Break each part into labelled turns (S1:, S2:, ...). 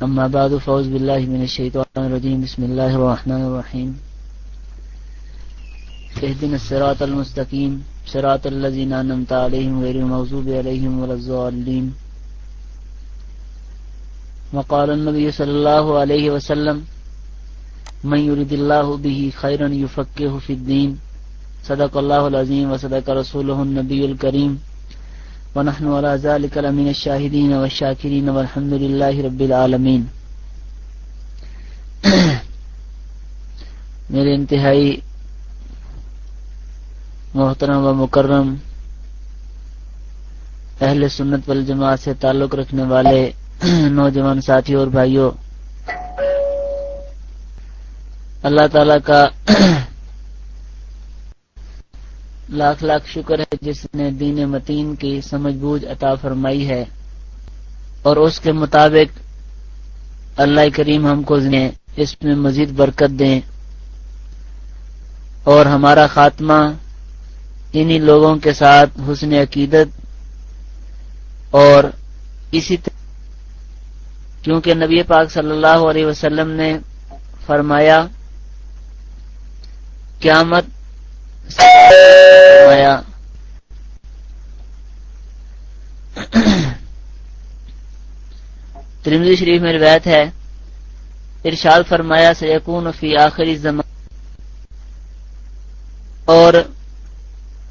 S1: اما بعد فاعوذ باللہ من الشیطان الرجیم بسم اللہ الرحمن الرحیم اهدنا الصراط المستقیم صراط الذین انعمت علیہم غیر المغضوب علیہم ولا الضالین وقال النبی صلی اللہ علیہ وسلم من یرید اللہ به خیرا یفقهه فی الدین صدق اللہ العظیم وصدق رسولہ النبی الکریم ونحن على ذلك لمن الشاهدين والشاكرين والحمد لله رب العالمین۔ میرے انتہائی محترم و مکرم اہل سنت والجماعت سے تعلق رکھنے والے نوجوان ساتھی اور بھائیوں، اللہ تعالی کا لاکھ لاکھ شکر ہے جس نے دین متین کی سمجھ بوجھ عطا فرمائی ہے، اور اس کے مطابق اللہ کریم ہم کو اس میں مزید برکت دیں اور ہمارا خاتمہ انہی لوگوں کے ساتھ حسن عقیدت اور اسی طرح، کیونکہ نبی پاک صلی اللہ علیہ وسلم نے فرمایا قیامت ترمذی شریف میں روایت ہے، ارشاد فرمایا سیکون فی آخر الزمان، اور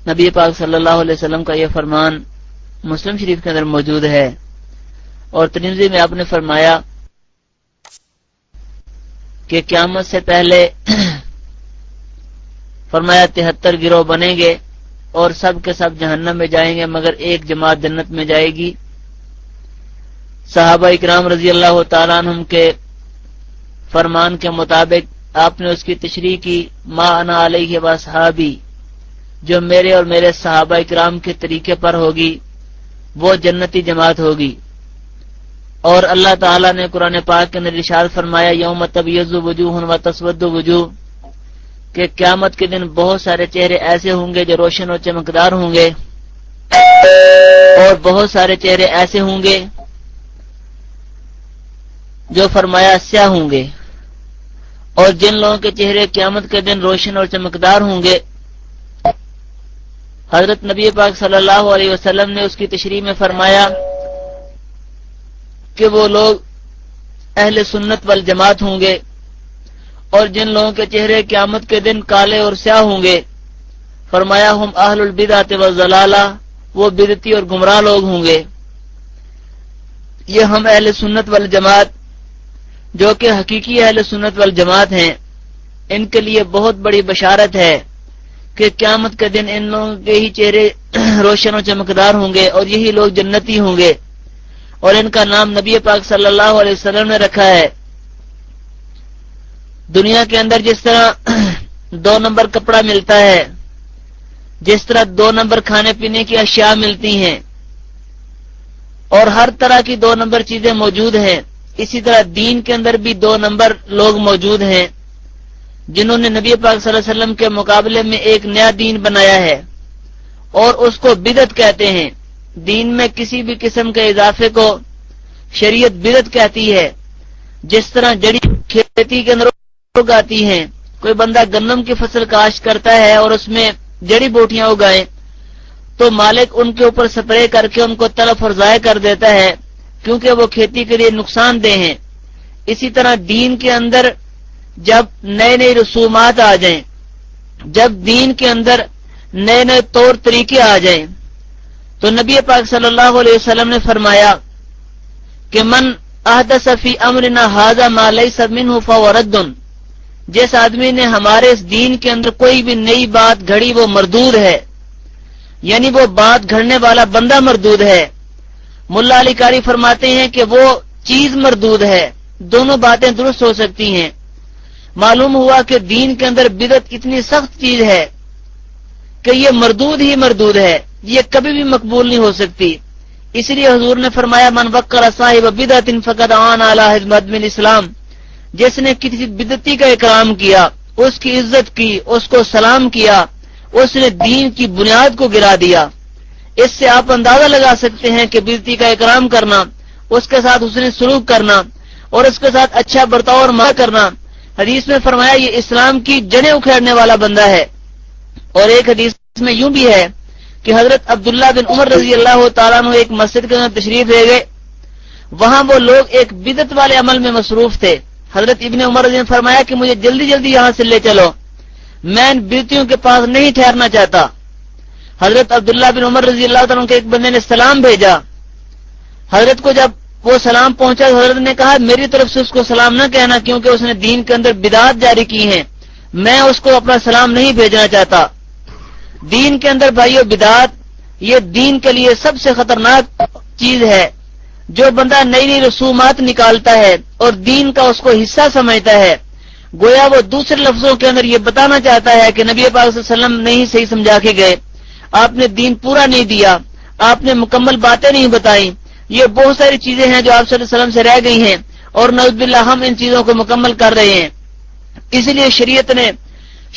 S1: نبی پاک صلی اللہ علیہ وسلم کا یہ فرمان مسلم شریف کے اندر موجود ہے، اور ترمذی میں آپ نے فرمایا کہ قیامت سے پہلے فرمایا 73 گروہ بنیں گے اور سب کے سب جہنم میں جائیں گے مگر ایک جماعت جنت میں جائے گی۔ صحابہ اکرام رضی اللہ تعالیٰ عنہم کے فرمان کے مطابق آپ نے اس کی تشریح کی، ما انا علیہ واصحابی، جو میرے اور میرے صحابہ اکرام کے طریقے پر ہوگی وہ جنتی جماعت ہوگی۔ اور اللہ تعالیٰ نے قرآن پاک کے اندر ارشاد فرمایا یوم تبیض وجوہ وتسود وجوہ، کہ قیامت کے دن بہت سارے چہرے ایسے ہوں گے جو روشن اور چمکدار ہوں گے، اور بہت سارے چہرے ایسے ہوں گے جو فرمایا سیاہ ہوں گے، اور جن لوگوں کے چہرے قیامت کے دن روشن اور چمکدار ہوں گے، حضرت نبی پاک صلی اللہ علیہ وسلم نے اس کی تشریح میں فرمایا کہ وہ لوگ اہل سنت والجماعت ہوں گے، اور جن لوگوں کے چہرے قیامت کے دن کالے اور سیاہ ہوں گے، فرمایا ہم اہل البدعۃ والضلالہ، وہ بدعتی اور گمراہ لوگ ہوں گے۔ یہ ہم اہل سنت والجماعت جو کہ حقیقی اہل سنت والجماعت ہیں، ان کے لیے بہت بڑی بشارت ہے کہ قیامت کے دن ان لوگوں کے ہی چہرے روشن و چمکدار ہوں گے اور یہی لوگ جنتی ہوں گے، اور ان کا نام نبی پاک صلی اللہ علیہ وسلم نے رکھا ہے۔ دنیا کے اندر جس طرح 2 نمبر کپڑا ملتا ہے، جس طرح 2 نمبر کھانے پینے کی اشیاء ملتی ہیں، اور ہر طرح کی 2 نمبر چیزیں موجود ہیں، اسی طرح دین کے اندر بھی 2 نمبر لوگ موجود ہیں جنہوں نے نبی پاک صلی اللہ علیہ وسلم کے مقابلے میں ایک نیا دین بنایا ہے، اور اس کو بدعت کہتے ہیں۔ دین میں کسی بھی قسم کے اضافے کو شریعت بدعت کہتی ہے۔ جس طرح جڑی کھیتی کے اندر اگاتی ہیں، کوئی بندہ گندم کی فصل کاشت کرتا ہے اور اس میں جڑی بوٹیاں اگائیں تو مالک ان کے اوپر سپرے کر کے ان کو تلف اور ضائع کر دیتا ہے، کیونکہ وہ کھیتی کے لیے نقصان دہ ہیں۔ اسی طرح دین کے اندر جب نئے نئے رسومات آ جائیں، جب دین کے اندر نئے نئے طور طریقے آ جائیں، تو نبی پاک صلی اللہ علیہ وسلم نے فرمایا کہ من احدث فی امرنا ھذا ما لیس منہ فہو رد، جس آدمی نے ہمارے اس دین کے اندر کوئی بھی نئی بات گھڑی وہ مردود ہے، یعنی وہ بات گھڑنے والا بندہ مردود ہے۔ ملا علی قاری فرماتے ہیں کہ وہ چیز مردود ہے، دونوں باتیں درست ہو سکتی ہیں۔ معلوم ہوا کہ دین کے اندر بدعت اتنی سخت چیز ہے کہ یہ مردود ہی مردود ہے، یہ کبھی بھی مقبول نہیں ہو سکتی۔ اس لیے حضور نے فرمایا من وقر صاحب بدعت فقد اعان علی ہدم الاسلام، جس نے کسی بدعتی کا اکرام کیا، اس کی عزت کی، اس کو سلام کیا، اس نے دین کی بنیاد کو گرا دیا۔ اس سے آپ اندازہ لگا سکتے ہیں کہ بدعتی کا اکرام کرنا، اس کے ساتھ حسن سلوک کرنا، اور اس کے ساتھ اچھا برتاؤ اور معاف کرنا، حدیث میں فرمایا یہ اسلام کی جڑیں اکھیڑنے والا بندہ ہے۔ اور ایک حدیث میں یوں بھی ہے کہ حضرت عبداللہ بن عمر رضی اللہ تعالیٰ عنہ ایک مسجد کے اندر تشریف لے گئے، وہاں وہ لوگ ایک بدعت والے عمل میں مصروف تھے۔ حضرت ابن عمر رضی اللہ نے فرمایا کہ مجھے جلدی جلدی یہاں سے لے چلو، میں ان بدعتیوں کے پاس نہیں ٹھہرنا چاہتا۔ حضرت عبداللہ بن عمر رضی اللہ تعالیٰ عنہ کے ایک بندے نے سلام بھیجا، حضرت کو جب وہ سلام پہنچا حضرت نے کہا میری طرف سے اس کو سلام نہ کہنا، کیونکہ اس نے دین کے اندر بدعات جاری کی ہیں، میں اس کو اپنا سلام نہیں بھیجنا چاہتا۔ دین کے اندر بھائیو بدعات یہ دین کے لیے سب سے خطرناک چیز ہے۔ جو بندہ نئی نئی رسومات نکالتا ہے اور دین کا اس کو حصہ سمجھتا ہے، گویا وہ دوسرے لفظوں کے اندر یہ بتانا چاہتا ہے کہ نبی پاک صلی اللہ علیہ وسلم نہیں صحیح سمجھا کے گئے، آپ نے دین پورا نہیں دیا، آپ نے مکمل باتیں نہیں بتائیں۔ یہ بہت ساری چیزیں ہیں جو آپ صلی اللہ علیہ وسلم سے رہ گئی ہیں، اور نعوذ باللہ ہم ان چیزوں کو مکمل کر رہے ہیں۔ اس لیے شریعت نے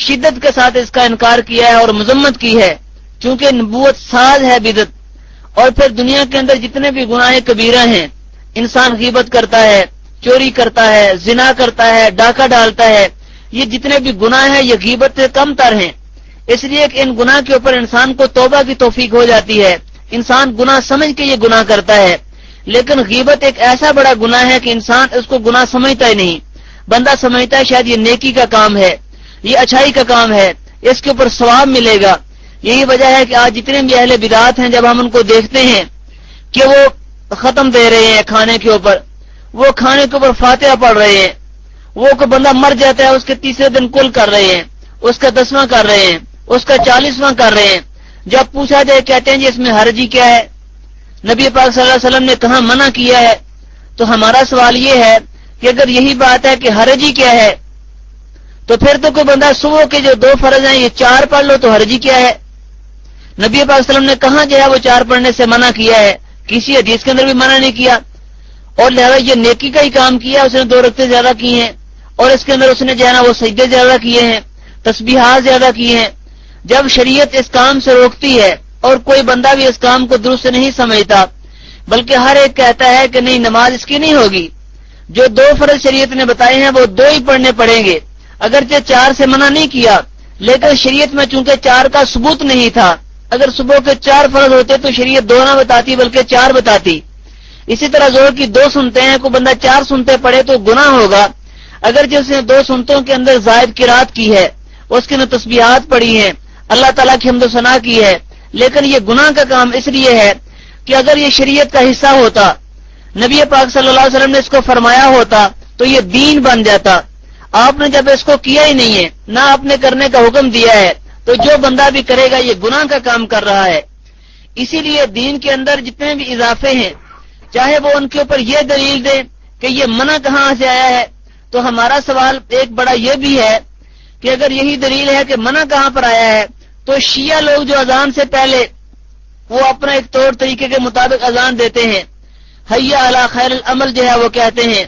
S1: شدت کے ساتھ اس کا انکار کیا ہے اور مذمت کی ہے، چونکہ نبوت ساز ہے بدعت۔ اور پھر دنیا کے اندر جتنے بھی گناہ کبیرہ ہیں، انسان غیبت کرتا ہے، چوری کرتا ہے، زنا کرتا ہے، ڈاکہ ڈالتا ہے، یہ جتنے بھی گناہ ہیں یہ غیبت سے کم تر ہیں۔ اس لیے کہ ان گناہ کے اوپر انسان کو توبہ کی توفیق ہو جاتی ہے، انسان گناہ سمجھ کے یہ گناہ کرتا ہے۔ لیکن غیبت ایک ایسا بڑا گناہ ہے کہ انسان اس کو گناہ سمجھتا ہی نہیں، بندہ سمجھتا ہے شاید یہ نیکی کا کام ہے، یہ اچھائی کا کام ہے، اس کے اوپر ثواب ملے گا۔ یہی وجہ ہے کہ آج جتنے بھی اہل بدعات ہیں، جب ہم ان کو دیکھتے ہیں کہ وہ ختم دے رہے ہیں کھانے کے اوپر، وہ کھانے کے اوپر فاتحہ پڑھ رہے ہیں، وہ کوئی بندہ مر جاتا ہے اس کے تیسرے دن کل کر رہے ہیں، اس کا 10واں کر رہے ہیں، اس کا 40واں کر رہے ہیں۔ جب پوچھا جائے کہتے ہیں جی اس میں حرجی کیا ہے، نبی پاک صلی اللہ علیہ وسلم نے کہاں منع کیا ہے؟ تو ہمارا سوال یہ ہے کہ اگر یہی بات ہے کہ حرجی کیا ہے، تو پھر تو کوئی بندہ صبح کے جو 2 فرض ہیں یہ 4 پڑھ لو تو حرجی کیا ہے؟ نبی پاک صلی اللہ علیہ وسلم نے کہاں جو ہے وہ 4 پڑھنے سے منع کیا ہے؟ کسی حدیث کے اندر بھی منع نہیں کیا، اور لہذا یہ نیکی کا ہی کام کیا، اس نے 2 رکعتیں زیادہ کی ہیں، اور اس کے اندر اس نے جو ہے نا وہ سجدے زیادہ کیے ہیں، تسبیحات زیادہ کیے ہیں۔ جب شریعت اس کام سے روکتی ہے اور کوئی بندہ بھی اس کام کو درست نہیں سمجھتا، بلکہ ہر ایک کہتا ہے کہ نہیں نماز اس کی نہیں ہوگی، جو 2 فرض شریعت نے بتائے ہیں وہ 2 ہی پڑھنے پڑیں گے، اگرچہ 4 سے منع نہیں کیا، لیکن شریعت میں چونکہ 4 کا ثبوت نہیں تھا، اگر صبح کے 4 فرض ہوتے تو شریعت 2 نہ بتاتی بلکہ 4 بتاتی۔ اسی طرح زور کی 2 سنتے ہیں، کوئی بندہ 4 سنتے پڑھے تو گناہ ہوگا، اگرچہ اس نے 2 سنتوں کے اندر زائد قرات کی ہے، اس کے اندر تسبیحات پڑھی ہیں، اللہ تعالیٰ کی حمد و ثنا کی ہے، لیکن یہ گناہ کا کام اس لیے ہے کہ اگر یہ شریعت کا حصہ ہوتا، نبی پاک صلی اللہ علیہ وسلم نے اس کو فرمایا ہوتا تو یہ دین بن جاتا۔ آپ نے جب اس کو کیا ہی نہیں ہے، نہ آپ نے کرنے کا حکم دیا ہے، تو جو بندہ بھی کرے گا یہ گناہ کا کام کر رہا ہے۔ اسی لیے دین کے اندر جتنے بھی اضافے ہیں، چاہے وہ ان کے اوپر یہ دلیل دیں کہ یہ منع کہاں سے آیا ہے، تو ہمارا سوال ایک بڑا یہ بھی ہے کہ اگر یہی دلیل ہے کہ منع کہاں پر آیا ہے، تو شیعہ لوگ جو اذان سے پہلے وہ اپنا ایک طور طریقے کے مطابق اذان دیتے ہیں، حی علی خیر العمل جو ہے وہ کہتے ہیں،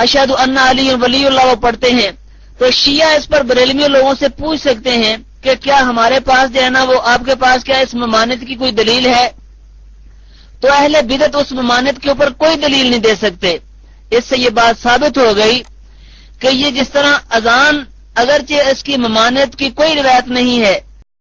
S1: اشہد ان علی ولی اللہ وہ پڑھتے ہیں، تو شیعہ اس پر بریلوی لوگوں سے پوچھ سکتے ہیں کہ کیا ہمارے پاس جو ہے نا وہ آپ کے پاس کیا اس ممانعت کی کوئی دلیل ہے؟ تو اہل بدعت اس ممانعت کے اوپر کوئی دلیل نہیں دے سکتے۔ اس سے یہ بات ثابت ہو گئی کہ یہ جس طرح اذان اگرچہ اس کی ممانعت کی کوئی روایت نہیں ہے،